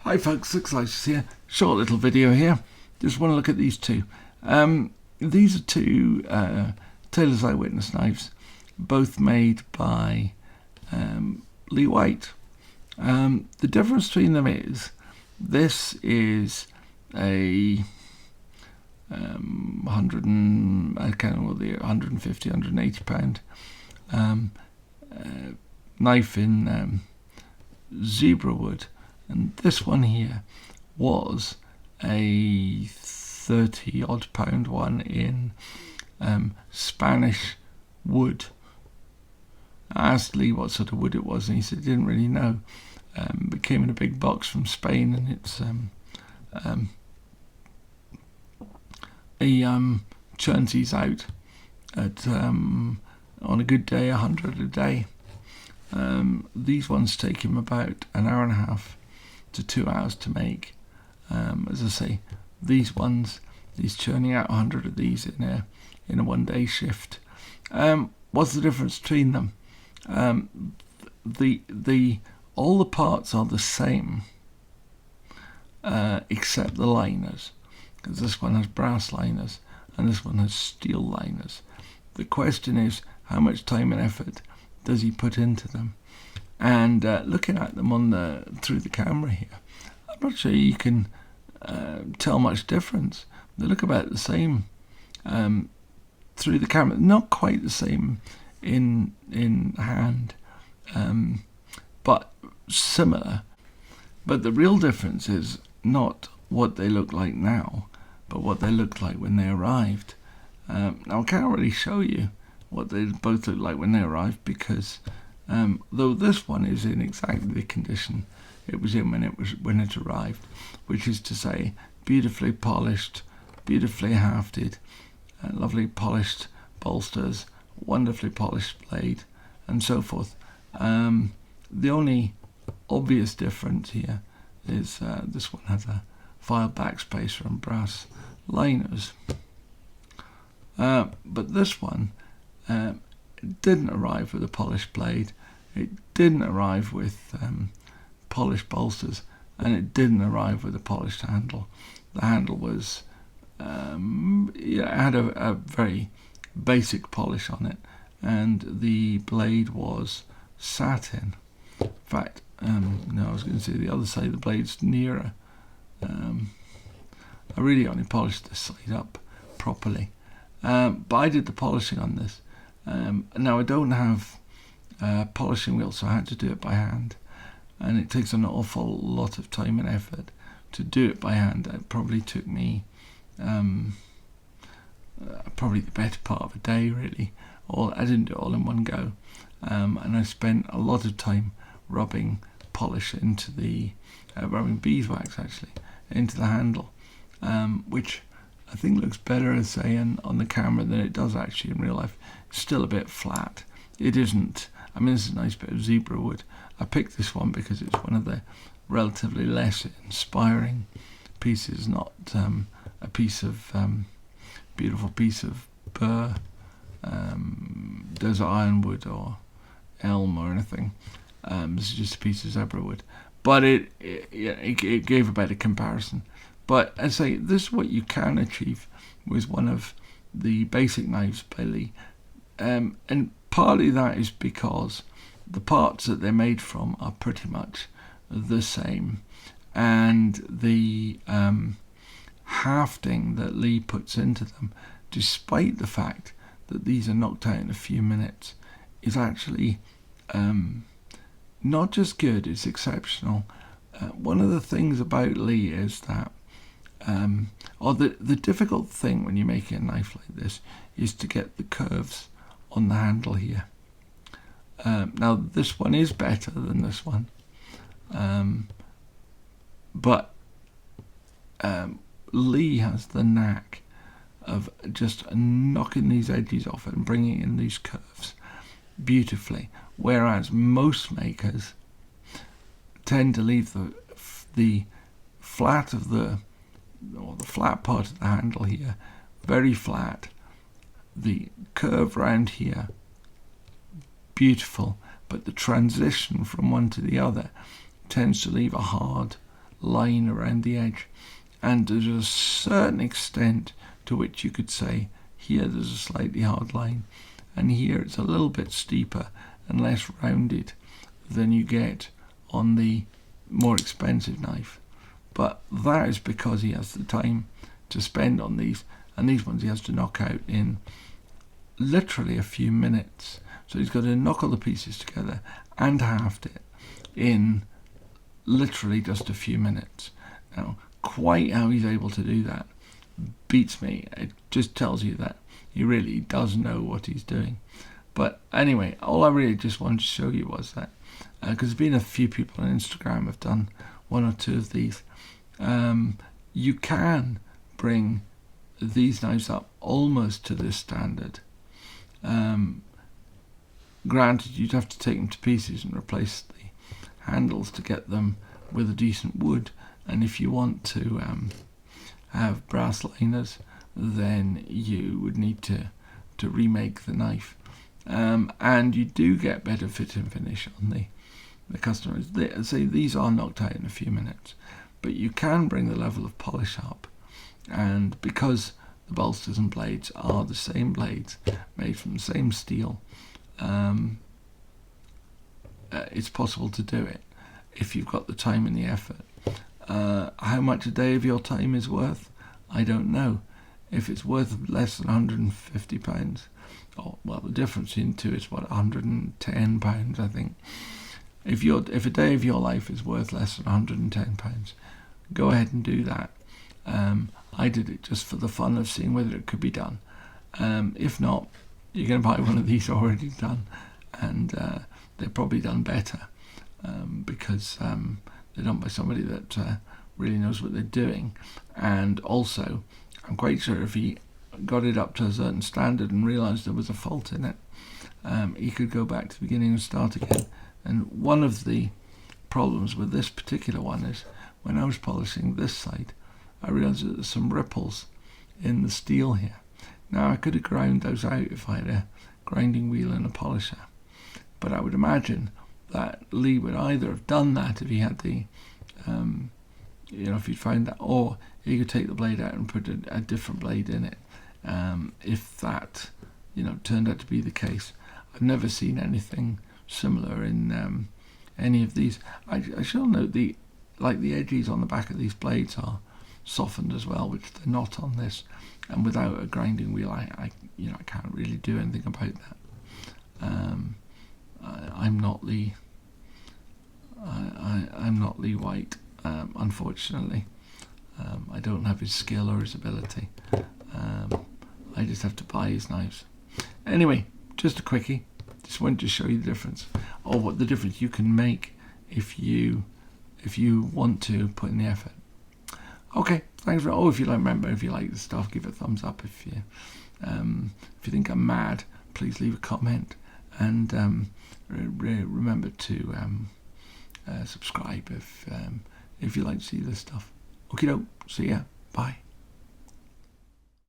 Hi folks, Looks like here. Short little video here. Just want to look at these two. These are two Taylor's Eyewitness knives, both made by Lee White. The difference between them is this is a 150, 180 pound knife in zebra wood, and this one here was a 30 odd pound one in Spanish wood. I asked Lee what sort of wood it was, and he said he didn't really know. It came in a big box from Spain, and it's he churns these out at on a good day 100 a day. These ones take him about an hour and a half to 2 hours to make. As I say, these he's churning out 100 of these in a 1 day shift. What's the difference between them? All the parts are the same, except the liners, because this one has brass liners and this one has steel liners. The question is, how much time and effort does he put into them? And looking at them through the camera here, I'm not sure you can tell much difference. They look about the same through the camera, not quite the same in hand, but similar. But the real difference is not what they look like now, but what they looked like when they arrived. Now I can't really show you what they both look like when they arrived, because though this one is in exactly the condition it was in when it arrived, which is to say, beautifully polished, beautifully hafted, lovely polished bolsters, wonderfully polished blade, and so forth. The only obvious difference here is this one has a filed backspacer and brass liners, but this one didn't arrive with a polished blade, it didn't arrive with polished bolsters, and it didn't arrive with a polished handle. The handle was it had a very basic polish on it, and the blade was satin. In fact, no, I was going to say the other side of the blade's nearer. I really only polished this side up properly, but I did the polishing on this. Now I don't have polishing wheels, so I had to do it by hand, and it takes an awful lot of time and effort to do it by hand. It probably took me probably the better part of a day, really. I didn't do it all in one go, and I spent a lot of time rubbing polish into rubbing beeswax actually into the handle, which I think looks better, as say, on the camera than it does actually in real life. It's still a bit flat. It isn't. I mean, this is a nice bit of zebra wood. I picked this one because it's one of the relatively less inspiring pieces, not a piece of beautiful piece of burr, desert ironwood or elm or anything. This is just a piece of zebra wood, but it gave a better comparison. But I say, this is what you can achieve with one of the basic knives by Lee, and partly that is because the parts that they're made from are pretty much the same, and the hafting that Lee puts into them, despite the fact that these are knocked out in a few minutes, is actually not just good, it's exceptional. One of the things about Lee is that the difficult thing when you're making a knife like this is to get the curves on the handle here. Now this one is better than this one, but Lee has the knack of just knocking these edges off and bringing in these curves beautifully, whereas most makers tend to leave the flat of the flat part of the handle here very flat, the curve round here beautiful, but the transition from one to the other tends to leave a hard line around the edge, and there's a certain extent to which you could say here there's a slightly hard line, and here it's a little bit steeper and less rounded than you get on the more expensive knife. But that is because he has the time to spend on these, and these ones he has to knock out in literally a few minutes. So he's got to knock all the pieces together and haft it in literally just a few minutes. Now, quite how he's able to do that beats me. It just tells you that he really does know what he's doing. But anyway, all I really just wanted to show you was that, because there's been a few people on Instagram have done one or two of these. You can bring these knives up almost to this standard. Granted, you'd have to take them to pieces and replace the handles to get them with a decent wood, and if you want to have brass liners, then you would need to remake the knife, and you do get better fit and finish on the customers. Say these are knocked out in a few minutes, but you can bring the level of polish up, and because the bolsters and blades are the same blades made from the same steel, it's possible to do it if you've got the time and the effort. How much a day of your time is worth, I don't know. If it's worth less than £150, well, the difference in two is what, £110, I think. If a day of your life is worth less than £110, go ahead and do that. I did it just for the fun of seeing whether it could be done. If not, you're going to buy one of these already done, and they're probably done better, because they're done by somebody that really knows what they're doing. And also, I'm quite sure if he got it up to a certain standard and realised there was a fault in it, he could go back to the beginning and start again. And one of the problems with this particular one is, when I was polishing this side, I realised that there's some ripples in the steel here. Now, I could have ground those out if I had a grinding wheel and a polisher, but I would imagine that Lee would either have done that if he had the, if he'd found that, or he could take the blade out and put a different blade in it, if that, turned out to be the case. I've never seen anything similar in any of these. I shall note the edges on the back of these blades are softened as well, which they're not on this. And without a grinding wheel, I can't really do anything about that. I'm not Lee. I'm not Lee White, unfortunately. I don't have his skill or his ability. I just have to buy his knives. Anyway, just a quickie. Just wanted to show you the difference, or what the difference you can make if you want to put in the effort. Okay, thanks for. If you remember, if you like the stuff, give it a thumbs up. If you think I'm mad, please leave a comment, and remember to subscribe if you like to see this stuff. Okay, see ya. Bye.